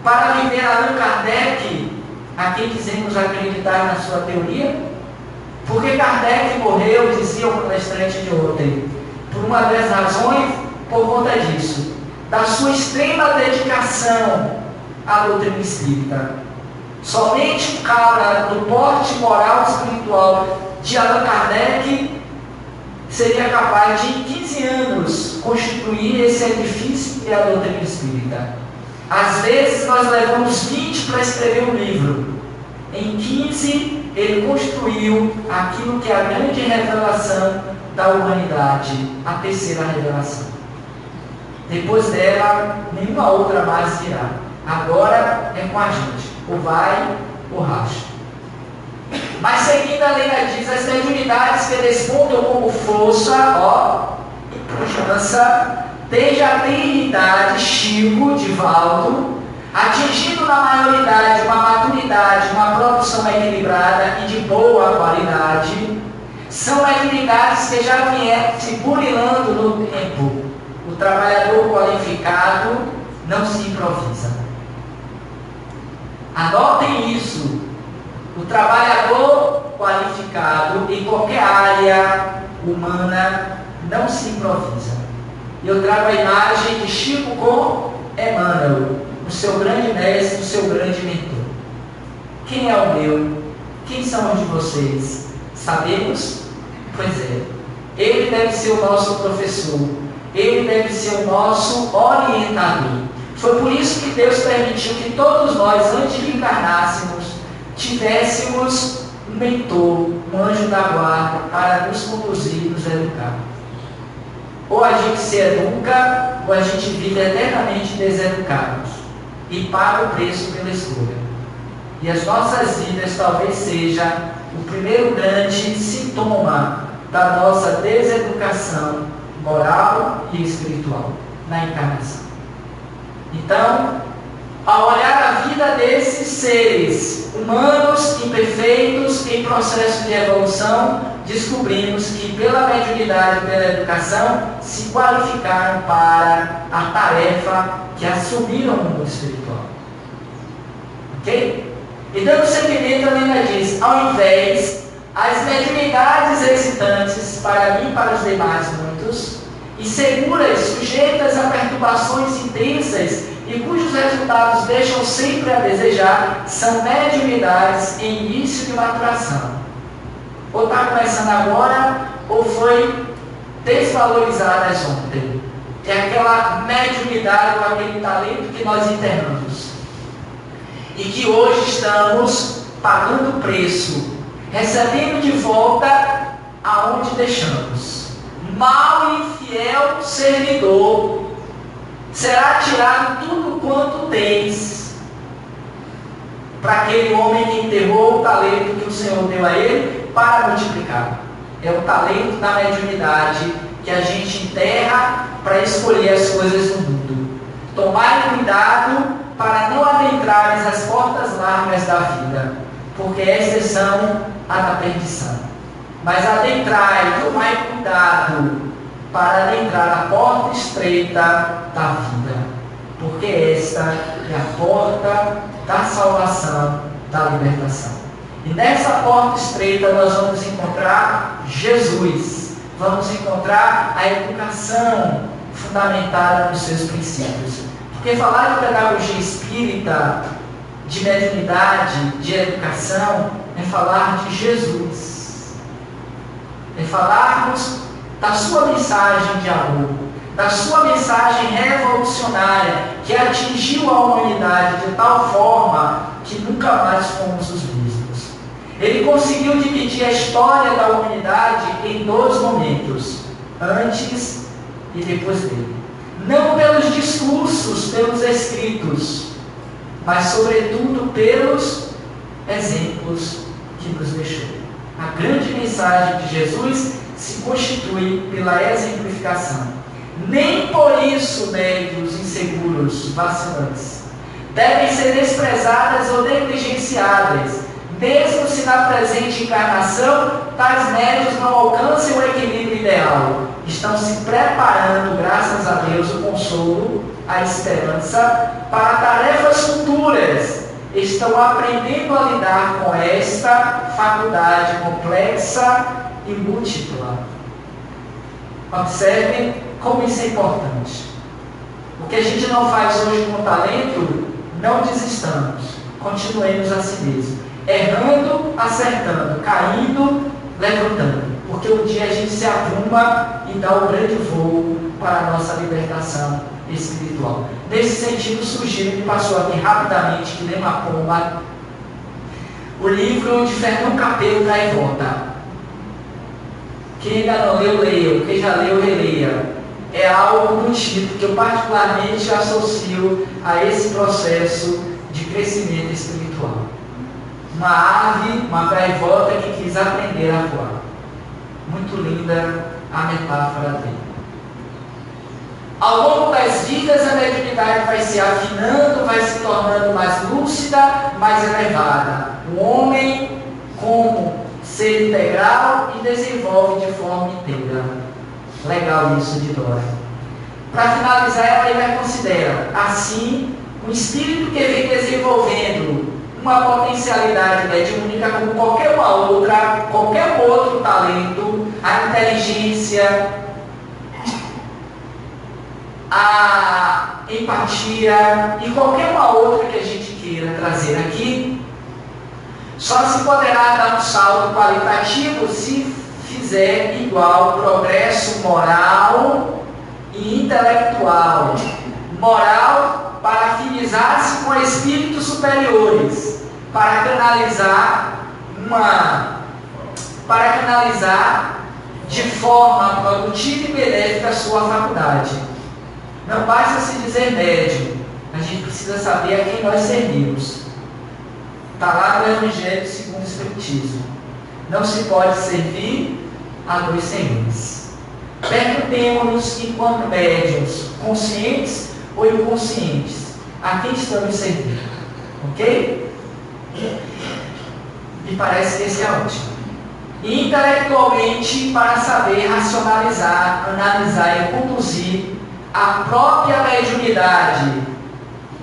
Para viver Allan Kardec, a quem dizemos acreditar na sua teoria? Porque Kardec morreu, dizia o palestrante de ontem, por uma das razões, por conta disso, da sua extrema dedicação à doutrina espírita. Somente um cara do porte moral e espiritual de Allan Kardec seria capaz de, em 15 anos, constituir esse edifício que é a doutrina espírita. Às vezes nós levamos 20 para escrever um livro. Em 15 ele construiu aquilo que é a grande revelação da humanidade, a terceira revelação. Depois dela, nenhuma outra mais virá. Agora é com a gente. Ou vai, ou racha. Mas seguindo a lei diz, as mediunidades que despontam como força, pujança, desde a tenridade, Chico, Divaldo, atingindo na maioridade uma maturidade, uma produção equilibrada e de boa qualidade, são mediunidades que já vieram se burilando no tempo. O trabalhador qualificado não se improvisa. Anotem isso. O trabalhador qualificado em qualquer área humana não se improvisa. E eu trago a imagem de Chico com Emmanuel, o seu grande mestre, o seu grande mentor. Quem é o meu? Quem são os de vocês? Sabemos? Pois é. Ele deve ser o nosso professor. Ele deve ser o nosso orientador. Foi por isso que Deus permitiu que todos nós, antes de encarnássemos, tivéssemos um mentor, um anjo da guarda, para nos conduzir e nos educar. Ou a gente se educa, ou a gente vive eternamente deseducados e paga o preço pela escolha. E as nossas vidas talvez seja o primeiro grande sintoma da nossa deseducação moral e espiritual na encarnação. Então, ao olhar a vida desses seres humanos, imperfeitos, em processo de evolução, descobrimos que pela mediunidade e pela educação se qualificaram para a tarefa que assumiram no mundo espiritual. Ok? E dando seguimento, a Lena diz, ao invés, as mediunidades excitantes, para mim e para os demais muitos, e seguras, sujeitas a perturbações intensas e cujos resultados deixam sempre a desejar, são mediunidades em início de maturação. Ou está começando agora, ou foi desvalorizadas ontem. É aquela mediunidade ou aquele talento que nós internamos. E que hoje estamos pagando o preço, recebendo de volta aonde deixamos. Mau e infiel servidor, será tirado tudo quanto tens. Para aquele homem que enterrou o talento que o Senhor deu a ele para multiplicar. É o talento da mediunidade que a gente enterra para escolher as coisas do mundo. Tomai cuidado para não adentrares as portas largas da vida, porque estas são a da perdição. Mas adentrai, tomai cuidado para adentrar a porta estreita da vida, porque esta é a porta da salvação, da libertação. E nessa porta estreita nós vamos encontrar Jesus, vamos encontrar a educação fundamentada nos seus princípios, Porque falar de pedagogia espírita, de mediunidade, de educação, é falar de Jesus. É falarmos da sua mensagem de amor, da sua mensagem revolucionária, que atingiu a humanidade de tal forma que nunca mais fomos os mesmos. Ele conseguiu dividir a história da humanidade em 2 momentos, antes e depois dele. Não pelos discursos, pelos escritos, mas sobretudo pelos exemplos que nos deixou. A grande mensagem de Jesus se constitui pela exemplificação. Nem por isso médios inseguros, vacilantes, devem ser desprezadas ou negligenciadas, mesmo se na presente encarnação tais médios não alcancem o equilíbrio ideal. Estão se preparando, graças a Deus, o consolo, a esperança para tarefas futuras. Estão aprendendo a lidar com esta faculdade complexa e múltipla. Observem como isso é importante. O que a gente não faz hoje com talento, não desistamos. Continuemos assim mesmo. Errando, acertando, caindo, levantando. Porque um dia a gente se apruma e dá o grande voo para a nossa libertação espiritual. Nesse sentido, sugiro, me passou aqui rapidamente, que nem uma pomba, o livro de Fernão Capelo, Gaivota. Quem ainda não leu, leia. Quem já leu, releia. É algo do tipo que eu particularmente associo a esse processo de crescimento espiritual. Uma ave, uma gaivota que quis aprender a voar. Muito linda a metáfora dele. Ao longo das vidas, a mediunidade vai se afinando, vai se tornando mais lúcida, mais elevada. O homem, como ser integral, e desenvolve de forma inteira. Legal isso de Dora. Para finalizar, ela ainda considera, assim, um espírito que vem desenvolvendo uma potencialidade mediúnica como qualquer outro talento, a inteligência, a empatia e qualquer uma outra que a gente queira trazer aqui, só se poderá dar um salto qualitativo se fizer igual progresso moral e intelectual. Moral para afinizar-se com espíritos superiores, para canalizar de forma produtiva e benéfica a sua faculdade. Não basta se dizer médium, a gente precisa saber a quem nós servimos. Está lá no Evangelho segundo o Espiritismo. Não se pode servir a 2 senhores. Perguntemos-nos enquanto médiuns, conscientes ou inconscientes, a quem estamos servindo. Ok? Me parece que esse é o último. E intelectualmente, para saber racionalizar, analisar e conduzir a própria mediunidade,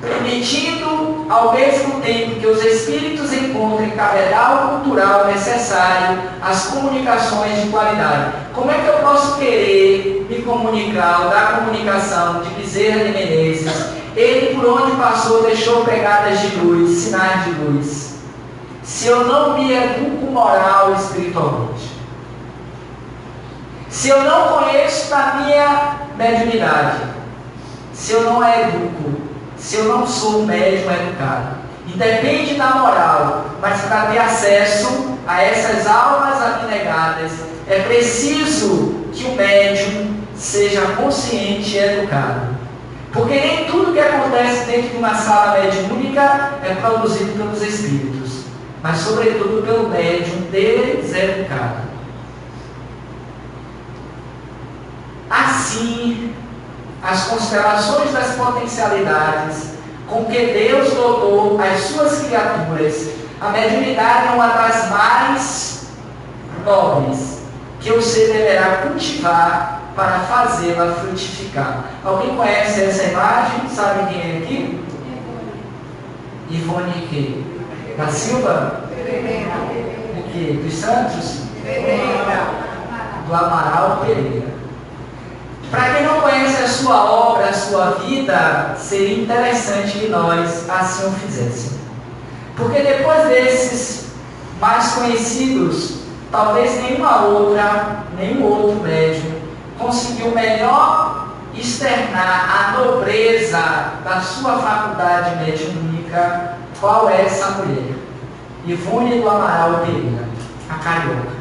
permitindo ao mesmo tempo que os espíritos encontrem cabedal cultural necessário às comunicações de qualidade. Como é que eu posso querer me comunicar, ou dar comunicação de Bezerra de Menezes? Ele, por onde passou, deixou pegadas de luz, sinais de luz. Se eu não me educo moral e espiritualmente, se eu não conheço da minha mediunidade, se eu não a educo, se eu não sou um médium educado, independe da moral, mas para ter acesso a essas almas abnegadas, é preciso que o médium seja consciente e educado. Porque nem tudo que acontece dentro de uma sala mediúnica é produzido pelos espíritos, mas sobretudo pelo médium deseducado. Assim, as constelações das potencialidades com que Deus dotou as suas criaturas, a mediunidade é uma das mais nobres que o ser deverá cultivar para fazê-la frutificar. Alguém conhece essa imagem? Sabe quem é aqui? Ivone quê? Da Silva? De quê? Dos Santos? Do Amaral Pereira. Para quem não conhece a sua obra, a sua vida, seria interessante que nós assim o fizéssemos. Porque depois desses mais conhecidos, talvez nenhum outro médium conseguiu melhor externar a nobreza da sua faculdade mediúnica. Qual é essa mulher? Ivone do Amaral Pereira, a carioca.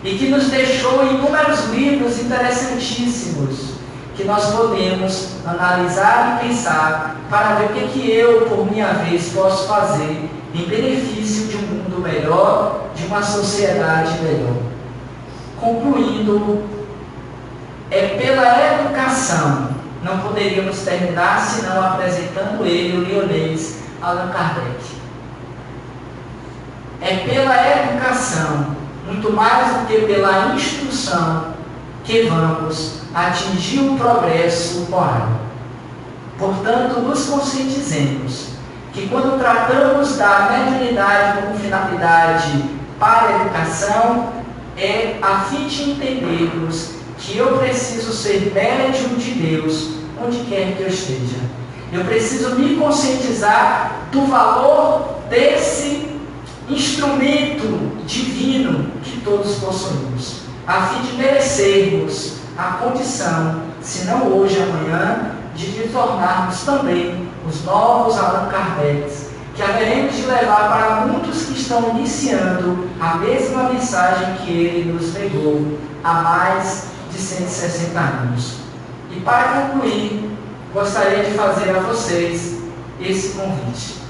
E que nos deixou inúmeros livros interessantíssimos que nós podemos analisar e pensar para ver o que eu, por minha vez, posso fazer em benefício de um mundo melhor, de uma sociedade melhor. Concluindo, é pela educação, não poderíamos terminar senão apresentando ele, o leonês Allan Kardec. É pela educação, muito mais do que pela instrução, que vamos atingir o progresso moral. Portanto, nos conscientizemos que quando tratamos da mediunidade como finalidade para a educação, é a fim de entendermos que eu preciso ser médium de Deus onde quer que eu esteja. Eu preciso me conscientizar do valor desse instrumento divino que todos possuímos, a fim de merecermos a condição, se não hoje, amanhã, de nos tornarmos também os novos Allan Kardec, que haveremos de levar para muitos que estão iniciando a mesma mensagem que ele nos legou há mais de 160 anos. E para concluir, gostaria de fazer a vocês esse convite.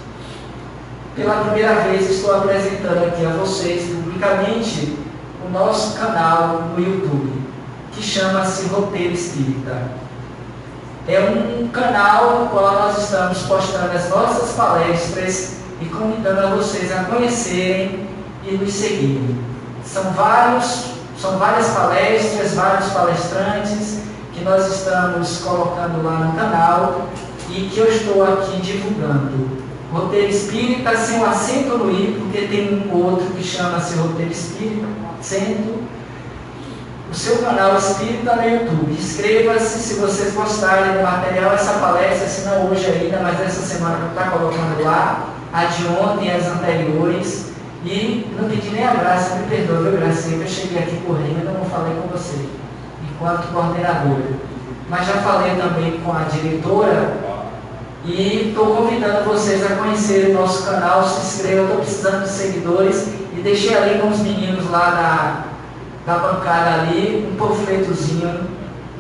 Pela primeira vez estou apresentando aqui a vocês publicamente o nosso canal no YouTube, que chama-se Roteiro Espírita. É um canal no qual nós estamos postando as nossas palestras e convidando a vocês a conhecerem e nos seguirem. São várias palestras, vários palestrantes que nós estamos colocando lá no canal e que eu estou aqui divulgando. Roteiro Espírita sem o acento no I, porque tem um outro que chama-se Roteiro Espírita, acento. O seu canal Espírita no YouTube. Inscreva-se se vocês gostarem do material. Essa palestra, se não hoje ainda, mas essa semana que está colocando lá, a de ontem, as anteriores. E não pedi nem abraço, me perdoe, viu, Gracinha, que eu cheguei aqui correndo e não falei com você, enquanto coordenadora. Mas já falei também com a diretora. E estou convidando vocês a conhecer o nosso canal, se inscrevam, estou precisando de seguidores. E deixei ali com os meninos lá da bancada ali, um panfletozinho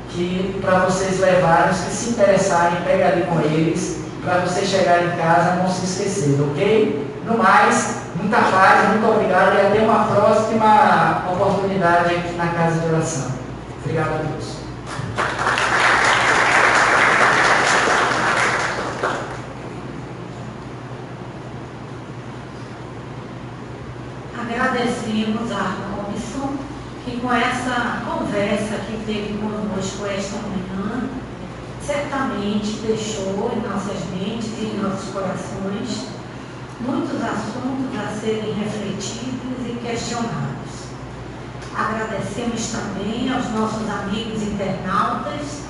que para vocês levarem, os que se interessarem, pega ali com eles, para vocês chegarem em casa não se esquecerem, ok? No mais, muita paz, muito obrigado e até uma próxima oportunidade aqui na Casa de Oração. Obrigado a todos. Agradecemos a Robson, que com essa conversa que teve conosco esta manhã, certamente deixou em nossas mentes e em nossos corações muitos assuntos a serem refletidos e questionados. Agradecemos também aos nossos amigos internautas